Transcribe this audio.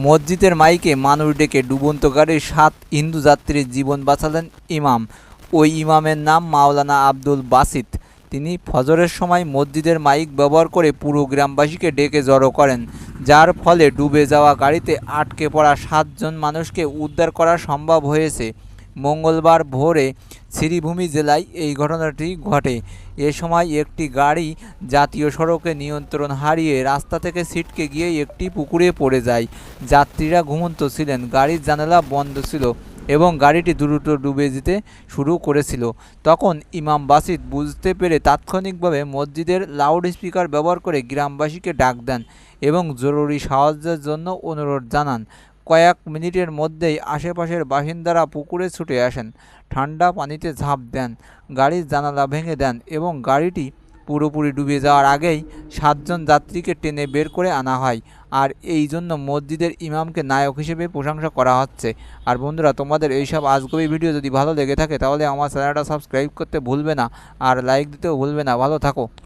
মসজিদের মাইকে মানুষ ডেকে ডুবন্ত গাড়ির ৭ হিন্দু যাত্রীর জীবন বাঁচালেন ইমাম। ওই ইমামের নাম মাওলানা আব্দুল বাসিত। তিনি ফজরের সময় মসজিদের মাইক ব্যবহার করে পুরো গ্রামবাসীকে ডেকে জড়ো করেন, যার ফলে ডুবে যাওয়া গাড়িতে আটকে পড়া ৭ জন মানুষকে উদ্ধার করা সম্ভব হয়েছে। মঙ্গলবার ভোরে শ্রীভূমি জেলায় এই ঘটনাটি ঘটে। এ সময় একটি গাড়ি জাতীয় সড়কে নিয়ন্ত্রণ হারিয়ে রাস্তা থেকে ছিটকে গিয়ে একটি পুকুরে পড়ে যায়। যাত্রীরা ঘুমন্ত ছিলেন, গাড়ির জানালা বন্ধ ছিল এবং গাড়িটি দ্রুত ডুবে যেতে শুরু করেছিল। তখন ইমাম বাসিত বুঝতে পেরে তাৎক্ষণিকভাবে মসজিদের লাউড স্পিকার ব্যবহার করে গ্রামবাসীকে ডাক দেন এবং জরুরি সাহায্যের জন্য অনুরোধ জানান। কয়েক মিনিটের মধ্যেই আশেপাশের বাসিন্দারা পুকুরে ছুটে আসেন, ঠান্ডা পানিতে ঝাঁপ দেন, গাড়ির জানালা ভেঙে দেন এবং গাড়িটি পুরোপুরি ডুবে যাওয়ার আগেই ৭ জন যাত্রীকে টেনে বের করে আনা হয়। আর এই জন্য মসজিদের ইমামকে নায়ক হিসেবে প্রশংসা করা হচ্ছে। আর বন্ধুরা, তোমাদের এইসব আজগুবি ভিডিও যদি ভালো লেগে থাকে তাহলে আমার চ্যানেলটা সাবস্ক্রাইব করতে ভুলবে না, আর লাইক দিতেও ভুলবে না। ভালো থাকো।